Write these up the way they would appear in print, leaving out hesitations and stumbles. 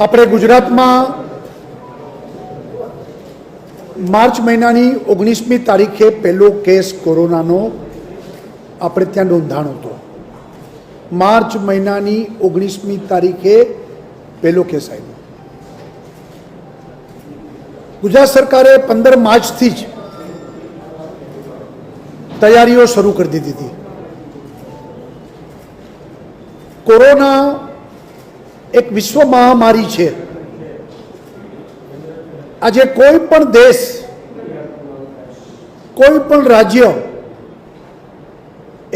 આપણે ગુજરાતમાં માર્ચ મહિનાની 19મી તારીખે પહેલો કેસ કોરોનાનો આપણે ત્યાં નોંધાણો હતો। માર્ચ મહિનાની 19મી તારીખે પહેલો કેસ આવ્યો। ગુજરાત સરકારે 15 માર્ચથી જ તૈયારીઓ શરૂ કરી દીધી હતી। કોરોના એક વિશ્વ મહામારી છે। આજે કોઈ પણ દેશ, કોઈ પણ રાજ્ય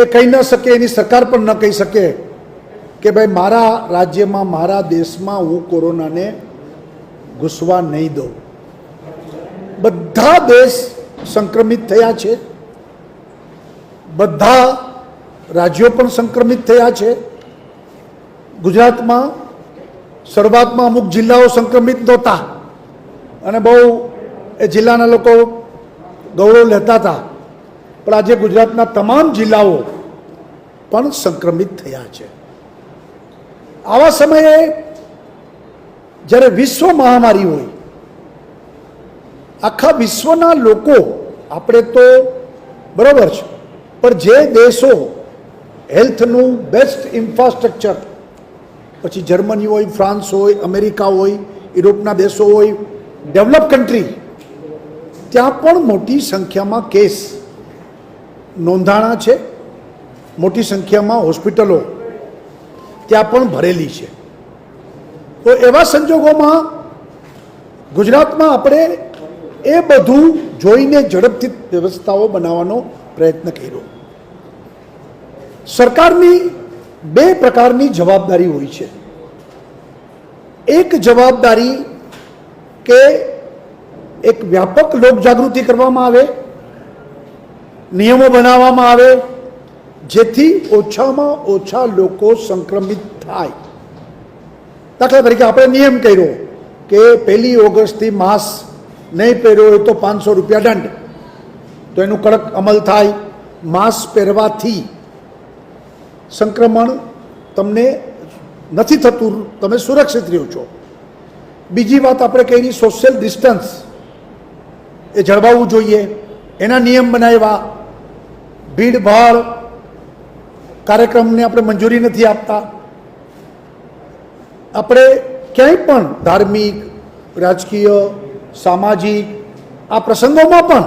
એ કહી ન શકે, એની સરકાર પણ ન કહી શકે કે ભાઈ મારા રાજ્યમાં, મારા દેશમાં હું કોરોનાને ઘૂસવા નહીં દઉં। બધા દેશ સંક્રમિત થયા છે, બધા રાજ્યો પણ સંક્રમિત થયા છે। ગુજરાતમાં શરૂઆતમાં અમુક જિલ્લાઓ સંક્રમિત નહોતા અને બહુ એ જિલ્લાના લોકો ગૌરવ લેતા હતા, પણ આજે ગુજરાતના તમામ જિલ્લાઓ પણ સંક્રમિત થયા છે। આવા સમયે જ્યારે વિશ્વ મહામારી હોય, આખા વિશ્વના લોકો, આપણે તો બરાબર છે, પણ જે દેશો હેલ્થનું બેસ્ટ ઇન્ફ્રાસ્ટ્રક્ચર, પછી જર્મની હોય, ફ્રાન્સ હોય, અમેરિકા હોય, યુરોપના દેશો હોય, ડેવલપ કન્ટ્રી, ત્યાં પણ મોટી સંખ્યામાં કેસ નોંધાણા છે। મોટી સંખ્યામાં હોસ્પિટલો ત્યાં પણ ભરેલી છે। તો એવા સંજોગોમાં ગુજરાતમાં આપણે એ બધું જોઈને ઝડપથી વ્યવસ્થાઓ બનાવવાનો પ્રયત્ન કર્યો। સરકારની બે પ્રકારની જવાબદારી હોય છે। એક જવાબદારી કે એક વ્યાપક લોકજાગૃતિ કરવામાં આવે, નિયમો બનાવવામાં આવે, જેથી ઓછામાં ઓછા લોકો સંક્રમિત થાય। દાખલા તરીકે આપણે નિયમ કર્યો કે 1 ઓગસ્ટથી માસ્ક નહીં પહેર્યો હોય તો 500 રૂપિયા દંડ, તો એનું કડક અમલ થાય। માસ્ક પહેરવાથી સંક્રમણ તમને નથી થતું, તમે સુરક્ષિત રહ્યો છો। બીજી વાત આપણે કહી, સોશિયલ ડિસ્ટન્સ એ જળવાવું જોઈએ, એના નિયમ બનાવ્યા। ભીડભાડ કાર્યક્રમને આપણે મંજૂરી નથી આપતા। આપણે ક્યાંય પણ ધાર્મિક, રાજકીય, સામાજિક આ પ્રસંગોમાં પણ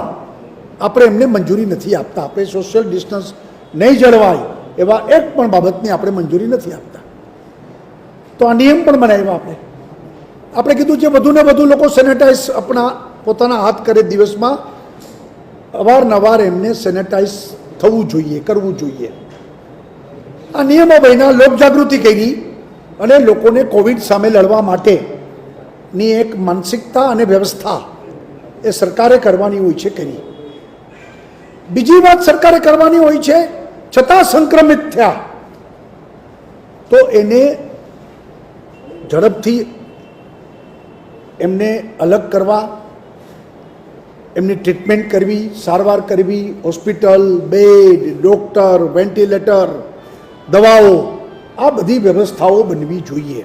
આપણે એમને મંજૂરી નથી આપતા। આપણે સોશિયલ ડિસ્ટન્સ નહીં જળવાય એવા એક પણ બાબતની આપણે મંજૂરી નથી આપતા। તો આ નિયમ પણ બનાવ્યા। આપણે કીધું છે વધુને વધુ લોકો સેનેટાઈઝ આપણા પોતાના હાથ કરે, દિવસમાં અવારનવાર એમને સેનેટાઈઝ થવું જોઈએ, કરવું જોઈએ। આ નિયમો બન્યા, લોકજાગૃતિ કરી અને લોકોને કોવિડ સામે લડવા માટેની એક માનસિકતા અને વ્યવસ્થા એ સરકારે કરવાની હોય છે, કરી। બીજી વાત સરકારે કરવાની હોય છે, છતાં સંક્રમિત થયા તો એને ઝડપથી એમને અલગ કરવા, એમની ટ્રીટમેન્ટ કરવી, સારવાર કરવી, હોસ્પિટલ, બેડ, ડૉક્ટર, વેન્ટિલેટર, દવાઓ, આ બધી વ્યવસ્થાઓ બનવી જોઈએ।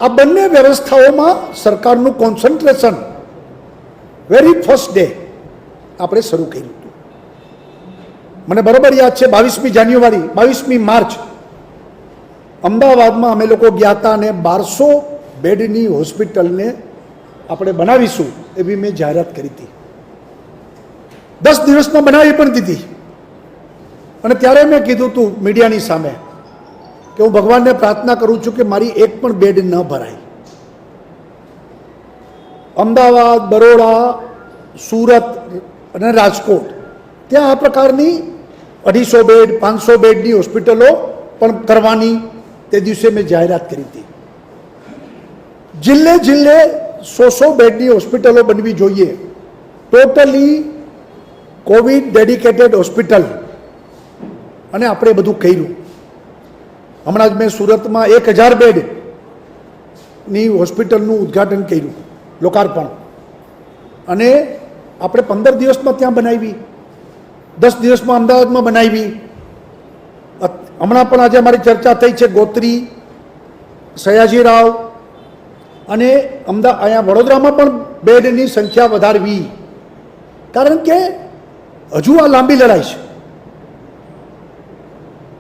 આ બંને વ્યવસ્થાઓમાં સરકારનું કોન્સન્ટ્રેશન વેરી ફર્સ્ટ ડે આપણે શરૂ કર્યું હતું। મને બરાબર યાદ છે 22મી જાન્યુઆરી, 22મી માર્ચ અમદાવાદમાં અમે લોકો ગયા હતા અને 1200 બેડની હોસ્પિટલને આપણે બનાવીશું એવી મેં જાહેરાત કરી હતી। 10 દિવસમાં બનાવી પણ દીધી અને ત્યારે મેં કીધું હતું મીડિયાની સામે કે હું ભગવાનને પ્રાર્થના કરું છું કે મારી એક પણ બેડ ન ભરાય। અમદાવાદ, બરોડા, સુરત અને રાજકોટ ત્યાં આ પ્રકારની 250 બેડ, 500 બેડની હોસ્પિટલો પણ કરવાની તે દિવસે મેં જાહેરાત કરી હતી। જિલ્લે જિલ્લે 100 બેડની હોસ્પિટલો બનવી જોઈએ, ટોટલી કોવિડ ડેડિકેટેડ હોસ્પિટલ, અને આપણે બધું કર્યું। હમણાં જ મેં સુરતમાં 1000 બેડની હોસ્પિટલનું ઉદ્ઘાટન કર્યું, લોકાર્પણ, અને આપણે 15 દિવસમાં ત્યાં બનાવી, 10 દિવસમાં અમદાવાદમાં બનાવી। હમણાં પણ આજે અમારી ચર્ચા થઈ છે, ગોત્રી, સયાજીરાવ, અને અહીંયા વડોદરામાં પણ બેડની સંખ્યા વધારવી, કારણ કે હજુ આ લાંબી લડાઈ છે.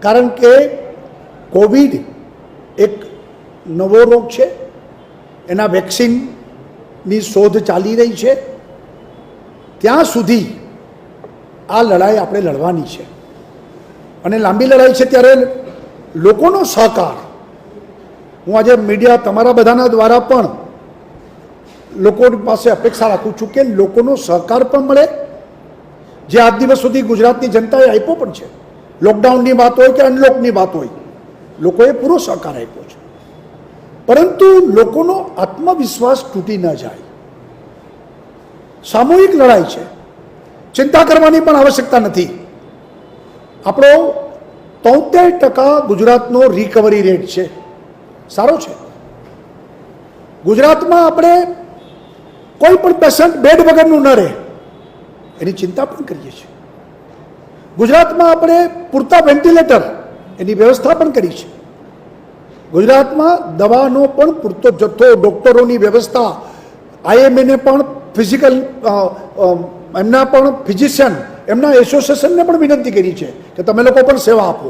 કારણ કે કોવિડ એક નવો રોગ છે, એના વેક્સિનની શોધ ચાલી રહી છે. ત્યાં સુધી આ લડાઈ આપણે લડવાની છે અને લાંબી લડાઈ છે. ત્યારે લોકોનો સહકાર, હું આજે મીડિયા તમારા બધાના દ્વારા પણ લોકોની પાસે અપેક્ષા રાખું છું કે લોકોનો સહકાર પણ મળે, જે આજ દિવસ સુધી ગુજરાતની જનતાએ આપ્યો પણ છે. લોકડાઉનની વાત હોય કે અનલોકની વાત હોય, લોકોએ પૂરો સહકાર આપ્યો છે. પરંતુ લોકોનો આત્મવિશ્વાસ તૂટી ન જાય. સામૂહિક લડાઈ છે, ચિંતા કરવાની પણ આવશ્યકતા નથી. આપણો 73% ગુજરાતનો રિકવરી રેટ છે, સારો છે. ગુજરાતમાં આપણે કોઈ પણ પેશન્ટ બેડ વગરનું ન રહે એની ચિંતા પણ કરીએ છીએ. ગુજરાતમાં આપણે પૂરતા વેન્ટિલેટર એની વ્યવસ્થા પણ કરી છે. ગુજરાતમાં દવાનો પણ પૂરતો જથ્થો, ડૉક્ટરોની વ્યવસ્થા, આઈએમએને પણ ફિઝિકલ એમના પણ ફિઝિશિયન, એમના એસોસિએશનને પણ વિનંતી કરી છે કે તમે લોકો પણ સેવા આપો.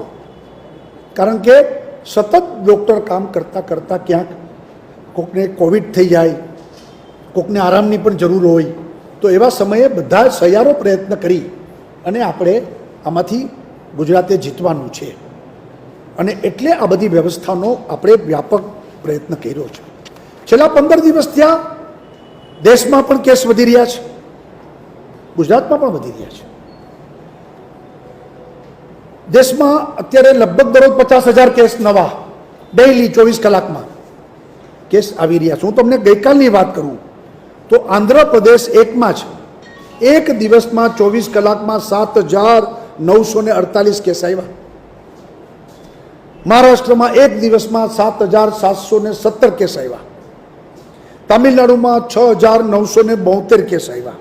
કારણ કે સતત ડૉક્ટર કામ કરતાં કરતાં ક્યાંક કોકને કોવિડ થઈ જાય, કોકને આરામની પણ જરૂર હોય, તો એવા સમયે બધા સહિયારો પ્રયત્ન કરી અને આપણે આમાંથી ગુજરાતે જીતવાનું છે. અને એટલે આ બધી વ્યવસ્થાનો આપણે વ્યાપક પ્રયત્ન કર્યો છે. છેલ્લા 15 દિવસ ત્યાં દેશમાં પણ કેસ વધી રહ્યા છે, ગુજરાતમાં પણ વધી રહ્યા છે. દેશમાં અત્યારે લગભગ દરરોજ 50,000 કેસ નવા ડેઇલી 24 કલાકમાં કેસ આવી રહ્યા છે. હું તમને ગઈકાલની વાત કરું તો આંધ્રપ્રદેશ એકમાં જ એક દિવસમાં 24 કલાકમાં 7,948 કેસ આવ્યા. મહારાષ્ટ્રમાં એક દિવસમાં 7,717 કેસ આવ્યા. તમિલનાડુમાં 6,972 કેસ આવ્યા.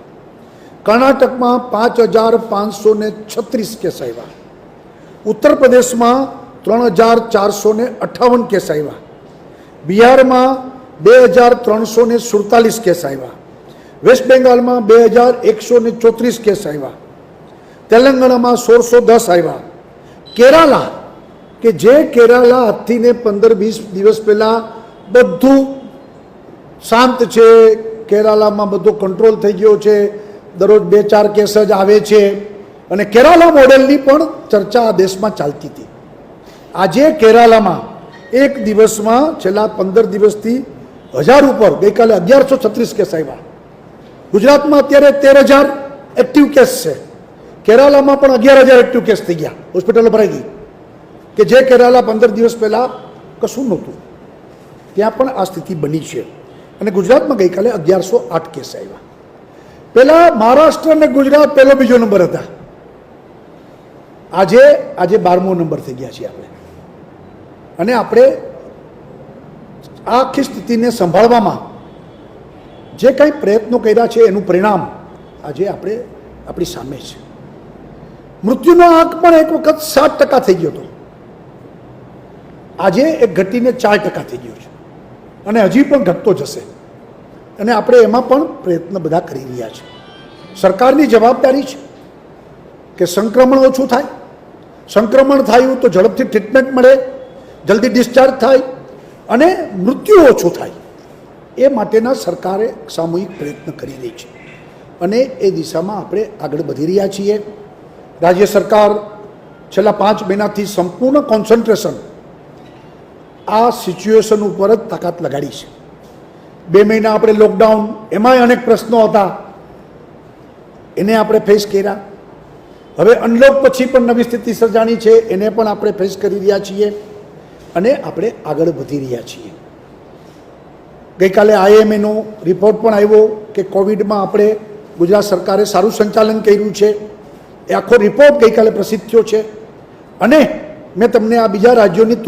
કર્ણાટકમાં 5,536 કેસ આવ્યા. ઉત્તર પ્રદેશમાં 3,458 કેસ આવ્યા. બિહારમાં 2,347 કેસ આવ્યા. વેસ્ટ બેંગાલમાં 2,134 કેસ આવ્યા. તેલંગાણામાં 1,610 આવ્યા. કેરાલા, કે જે કેરાલા આજથી ને 15-20 દિવસ પહેલાં બધું શાંત છે, કેરાલામાં બધો કંટ્રોલ થઈ ગયો છે, દરરોજ 2-4 કેસ જ આવે છે અને કેરાલા મોડેલની પણ ચર્ચા આ દેશમાં ચાલતી હતી. આજે કેરાલામાં એક દિવસમાં છેલ્લા 15 દિવસથી 1000 ઉપર, ગઈકાલે 1136 કેસ આવ્યા. ગુજરાતમાં અત્યારે 13,000 એક્ટિવ કેસ છે. કેરાલામાં પણ 11,000 એક્ટિવ કેસ થઈ ગયા, હોસ્પિટલો ભરાઈ ગઈ. કે જે કેરાલા 15 દિવસ પહેલાં કશું નહોતું, ત્યાં પણ આ સ્થિતિ બની છે. અને ગુજરાતમાં ગઈકાલે 1108 કેસ આવ્યા. પહેલાં મહારાષ્ટ્ર અને ગુજરાત પહેલો બીજો નંબર હતા, આજે 12મો નંબર થઈ ગયા છીએ આપણે. અને આપણે આ આખી સ્થિતિને સંભાળવામાં જે કંઈ પ્રયત્નો કર્યા છે એનું પરિણામ આજે આપણી સામે છે. મૃત્યુનો આંક પણ એક વખત 7% થઈ ગયો હતો, આજે એક ઘટીને 4% થઈ ગયો છે અને હજી પણ ઘટતો જશે. અને આપણે એમાં પણ પ્રયત્ન બધા કરી રહ્યા છે. સરકારની જવાબદારી છે કે સંક્રમણ ઓછું થાય, સંક્રમણ થયું તો ઝડપથી ટ્રીટમેન્ટ મળે, જલ્દી ડિસ્ચાર્જ થાય અને મૃત્યુ ઓછું થાય, એ માટેના સરકારે સામૂહિક પ્રયત્ન કરી રહી છે અને એ દિશામાં આપણે આગળ વધી રહ્યા છીએ. રાજ્ય સરકાર છેલ્લા 5 મહિનાથી સંપૂર્ણ કોન્સન્ટ્રેશન આ સિચ્યુએશન ઉપર જ તાકાત લગાડી છે. 2 મહિના આપણે લોકડાઉન, એમાંય અનેક પ્રશ્નો હતા, એને આપણે ફેસ કર્યા. હવે અનલોક પછી પણ નવી સ્થિતિ સર્જાણી છે, એને પણ આપણે ફેસ કરી રહ્યા છીએ અને આપણે આગળ વધી રહ્યા છીએ. ગઈકાલે આઈએમએનો રિપોર્ટ પણ આવ્યો કે કોવિડમાં આપણે ગુજરાત સરકારે સારું સંચાલન કર્યું છે. એ આખો રિપોર્ટ ગઈકાલે પ્રસિદ્ધ થયો છે અને મેં તમને આ બીજા રાજ્યોની